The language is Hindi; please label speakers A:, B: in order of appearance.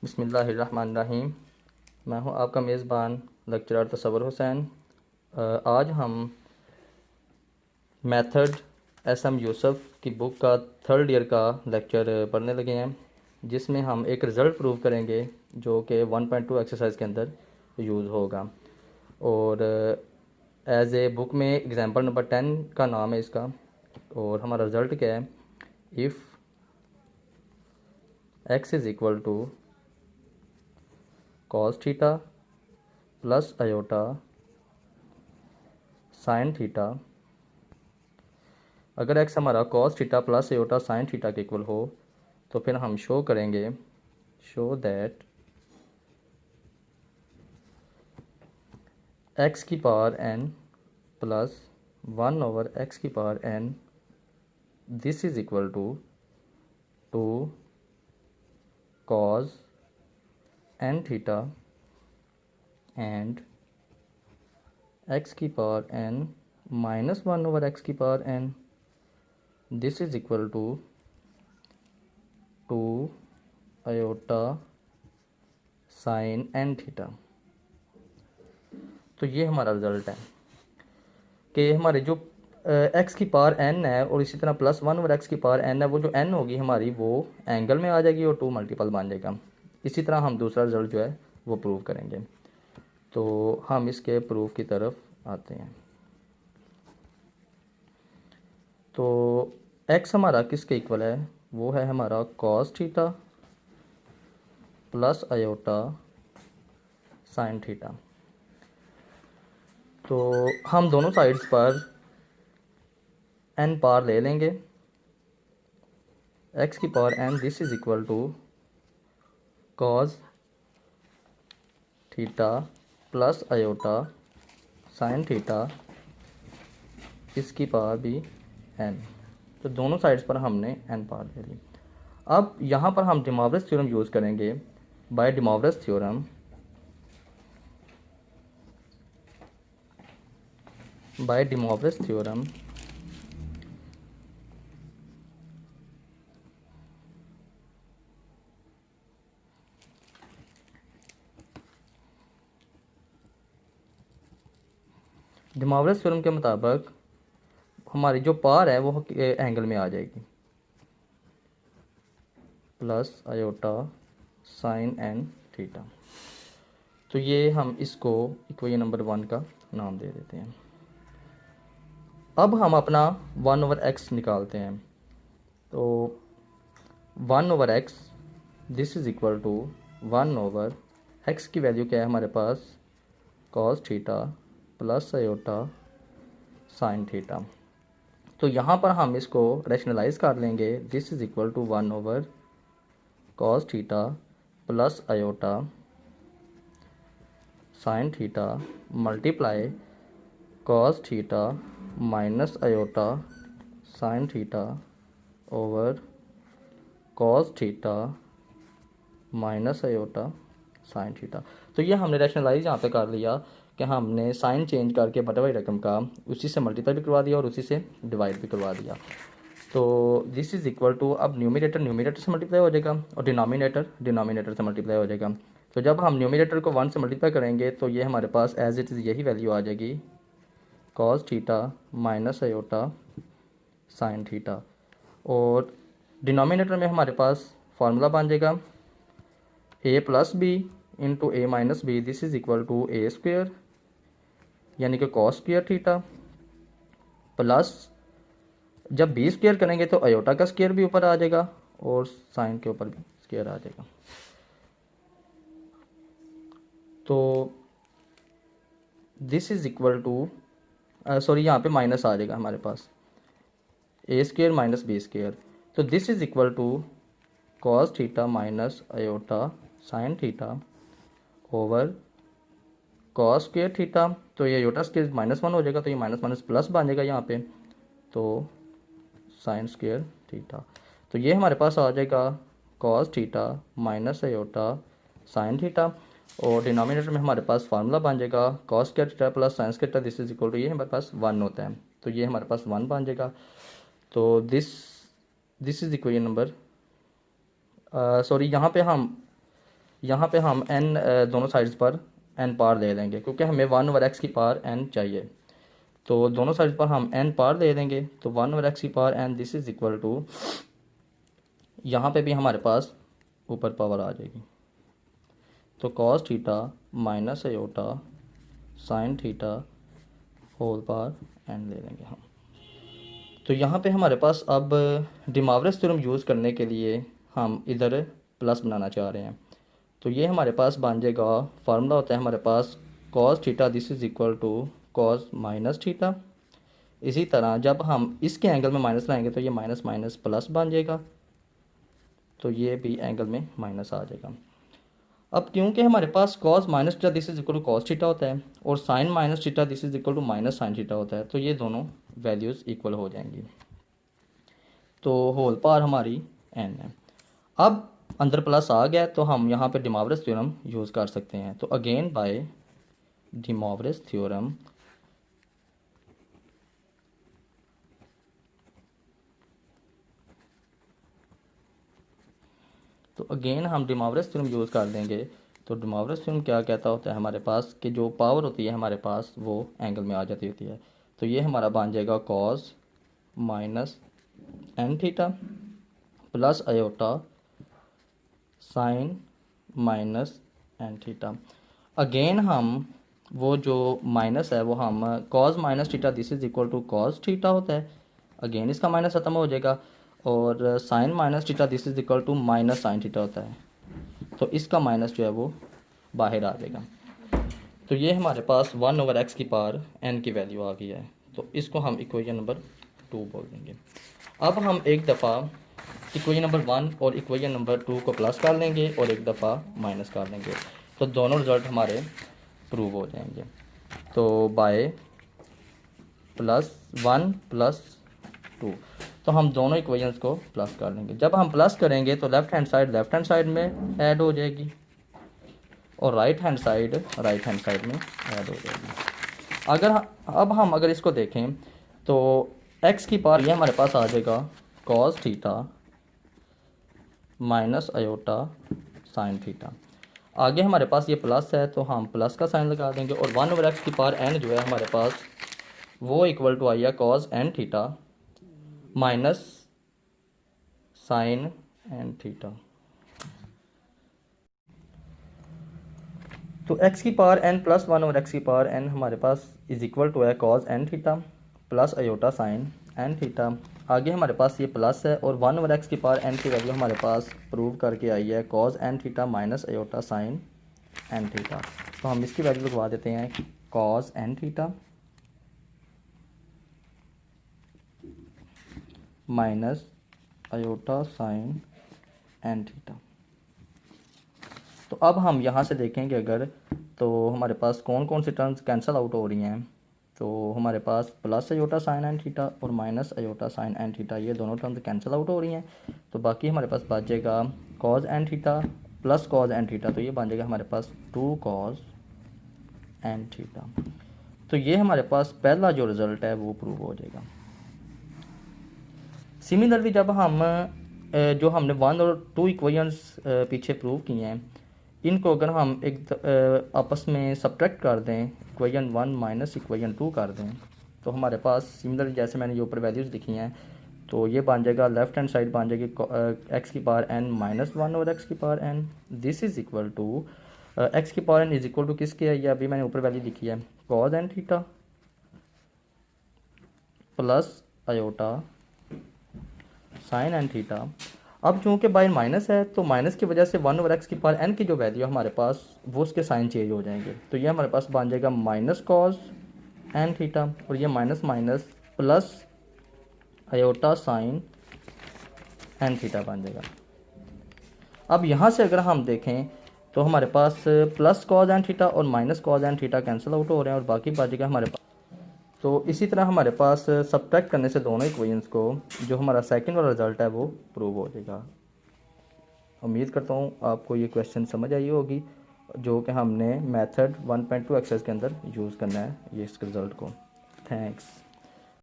A: बिस्मिल्लाहिर्रहमानिर्रहीम। मैं हूं आपका मेज़बान लेक्चरर तसव्वुर हुसैन। आज हम मेथड एस.एम. यूसुफ की बुक का थर्ड ईयर का लेक्चर पढ़ने लगे हैं, जिसमें हम एक रिज़ल्ट प्रूव करेंगे जो कि 1.2 एक्सरसाइज के अंदर यूज़ होगा। और एज ए बुक में एग्जांपल नंबर 10 का नाम है इसका। और हमारा रिज़ल्ट क्या है? If x is equal to cos theta plus iota sine theta, अगर एक्स हमारा cos theta plus iota sine theta के इक्वल हो तो फिर हम शो करेंगे दैट एक्स की पावर एन प्लस 1/x की power n this is equal to 2 cos n theta and x की पावर एन माइनस 1/x की power n this is equal to 2 iota sine n theta. तो ये हमारा रिज़ल्ट है कि हमारे जो एक्स की पावर एन है और इसी तरह प्लस 1/x की पावर एन है, वो जो एन होगी हमारी वो एंगल में आ जाएगी और 2 मल्टीपल बन जाएगा। इसी तरह हम दूसरा रिज़ल्ट जो है वो प्रूव करेंगे। तो हम इसके प्रूफ की तरफ आते हैं। तो एक्स हमारा किसके इक्वल है? वो है हमारा cos theta plus iota sine theta. तो हम दोनों साइड्स पर एन पावर ले लेंगे। एक्स की power n this is equal to cos theta plus iota sine theta, इसकी पावर भी एन। तो दोनों साइड्स पर हमने एन पावर ले ली। अब यहाँ पर हम डे मॉर्गन्स थ्योरम यूज़ करेंगे। By day Morgan's theorem day Morgan's theorem के मुताबिक हमारी जो पावर है वो एंगल में आ जाएगी, plus iota sine n theta. तो ये हम इसको इक्वेशन नंबर 1 का नाम दे देते हैं। अब हम अपना 1/x निकालते हैं। तो 1/x this is equal to 1/x की वैल्यू क्या है हमारे पास? Cos theta plus iota sine theta. तो यहाँ पर हम इसको रैशनलाइज कर लेंगे। This is equal to 1/cos theta plus iota sine theta multiply cos theta minus iota sine theta over cos theta minus iota sine theta. तो ये हमने रैशनलाइज यहाँ पे कर लिया कि हमने साइन चेंज करके बटा हुई रकम का उसी से मल्टीप्लाई भी करवा दिया और उसी से डिवाइड भी करवा दिया। तो दिस इज इक्वल टू, अब न्यूमिनेटर से मल्टीप्लाई हो जाएगा और डिनोमिनेटर से मल्टीप्लाई हो जाएगा। तो जब हम न्यूमिनेटर को 1 से मल्टीप्लाई करेंगे तो ये हमारे पास एज इट इज़ यही वैल्यू आ जाएगी, cos theta minus iota sine theta. और डिनोमिनेटर में हमारे पास फार्मूला बन जाएगा a plus b into a minus b this is equal to a square, यानी कि कॉस स्क्वेयर थीटा, प्लस जब बी स्क्वेयर करेंगे तो आयोटा का स्क्वेयर भी ऊपर आ जाएगा और साइन के ऊपर भी स्क्वेयर आ जाएगा। तो this is equal to sorry यहाँ पे माइनस आ जाएगा हमारे पास, a square minus b square. तो this is equal to cos theta minus iota sine theta over cos square theta. तो ये आयोटा स्क्वेयर -1 हो जाएगा, तो ये माइनस प्लस बन जाएगा यहाँ पे, तो साइन स्क्वेयर थीटा। तो ये हमारे पास आ जाएगा cos theta minus iota sine theta. और डिनोमिनेटर में हमारे पास फार्मूला बन जाएगा cos square theta plus sine square theta this is equal to, ये हमारे पास 1 होता है, तो ये हमारे पास 1 बन जाएगा। तो this is equation number sorry यहाँ पे हम यहाँ पे हम n दोनों साइड्स पर n पार दे देंगे क्योंकि हमें 1 ओवर x की पावर n चाहिए। तो दोनों साइड पर हम n पार दे देंगे, तो 1 ओवर x की power n this is equal to, यहाँ पे भी हमारे पास ऊपर पावर आ जाएगी, तो cos theta minus iota sine theta whole power n ले लेंगे हम। तो यहाँ पे हमारे पास अब डे मॉर्गन्स थ्योरम यूज़ करने के लिए हम इधर प्लस बनाना चाह रहे हैं। तो ये हमारे पास बन जाएगा, फार्मूला होता है हमारे पास cos theta this is equal to cos minus theta. इसी तरह जब हम इसके एंगल में माइनस लाएंगे तो ये माइनस माइनस प्लस बन जाएगा, तो ये भी एंगल में माइनस आ जाएगा। अब क्योंकि हमारे पास cos minus theta this is equal to cos theta होता है और sine minus theta this is equal to minus sine theta होता है, तो ये दोनों वैल्यूज़ इक्वल हो जाएंगी। तो होल पावर हमारी n है। अब अंदर प्लस आ गया तो हम यहाँ पे डे मॉर्गन्स थ्योरम यूज़ कर सकते हैं। तो again by day Morgan's theorem हम डे मॉर्गन्स थ्योरम यूज़ कर देंगे। तो डे मॉर्गन्स थ्योरम क्या कहता होता है हमारे पास कि जो पावर होती है हमारे पास वो एंगल में आ जाती होती है। तो ये हमारा बन जाएगा cos minus n theta plus iota sine minus n theta. Again हम वो जो माइनस है वो हम cos minus theta this is equal to cos theta होता है, अगेन इसका माइनस खत्म हो जाएगा, और sine minus theta this is equal to minus sine theta होता है, तो इसका माइनस जो है वो बाहर आ जाएगा। तो ये हमारे पास 1 ओवर x की पावर n की वैल्यू आ गई है, तो इसको हम इक्वेशन नंबर 2 बोल देंगे। अब हम एक दफ़ा इक्वेशन नंबर 1 और इक्वेशन नंबर 2 को प्लस कर लेंगे और एक दफ़ा माइनस कर लेंगे, तो दोनों रिजल्ट हमारे प्रूव हो जाएंगे। तो बाय +1 +2, तो हम दोनों इक्वेशंस को प्लस कर लेंगे। जब हम प्लस करेंगे तो लेफ़्ट हैंड साइड में ऐड हो जाएगी और राइट हैंड साइड में ऐड हो जाएगी। अगर इसको देखें तो x की पावर ये हमारे पास आ जाएगा cos theta minus iota sine theta. आगे हमारे पास ये प्लस है तो हम प्लस का साइन लगा देंगे, और 1 ओवर x की पावर n जो है हमारे पास वो equal to iota cos n theta minus sine n theta. तो x की power n plus 1 over x की पावर n हमारे पास इज इक्वल टू है cos n theta plus iota sine n theta. आगे हमारे पास ये प्लस है और 1 ओवर x की पावर n की वैल्यू हमारे पास प्रूव करके आई है cos n theta minus iota sine n theta. तो हम इसकी वैल्यू लगवा देते हैं cos n theta minus iota sine n theta. तो अब हम यहाँ से देखेंगे अगर, तो हमारे पास कौन कौन सी टर्म्स कैंसिल आउट हो रही हैं। तो हमारे पास plus iota sine n theta और minus iota sine n theta, ये दोनों टर्म्स कैंसिल आउट हो रही हैं। तो बाकी हमारे पास बच जाएगा cos n theta plus cos n theta, तो ये बन जाएगा हमारे पास 2 कॉज एन थीटा। तो ये हमारे पास पहला जो रिज़ल्ट है वो प्रूव हो जाएगा। सिमिलरली जब हम जो हमने 1 और 2 इक्वेशंस पीछे प्रूव किए हैं, इनको अगर हम एक आपस में सब्ट्रैक्ट कर दें, इक्वेशन 1 माइनस इक्वेशन 2 कर दें, तो हमारे पास सिमिलर जैसे मैंने ये ऊपर वैल्यूज़ लिखी हैं, तो ये बन जाएगा लेफ्ट हैंड साइड बन जाएगी x की power n minus 1 over x की power n this is equal to x की power n is equal to किसके है, ये अभी मैंने ऊपर वैल्यू लिखी है cos n theta plus iota sine n theta. अब चूँकि बाय माइनस है तो माइनस की वजह से 1 ओवर x की पावर n की जो वैल्यू हमारे पास वो उसके साइन चेंज हो जाएंगे, तो ये हमारे पास बन जाएगा माइनस कॉस एन थीटा और ये minus minus plus iota sine n theta बन जाएगा। अब यहाँ से अगर हम देखें तो हमारे पास प्लस कॉज एन थीटा और minus cos n theta cancel out हो रहे हैं और बाकी बचेगा हमारे पास। तो इसी तरह हमारे पास सब्ट्रैक्ट करने से दोनों इक्वेशंस को जो हमारा सेकंड वाला रिजल्ट है वो प्रूव हो जाएगा। उम्मीद करता हूँ आपको ये क्वेश्चन समझ आई होगी, जो कि हमने मेथड 1.2 एक्सरसाइज के अंदर यूज़ करना है ये इस रिज़ल्ट को। थैंक्स।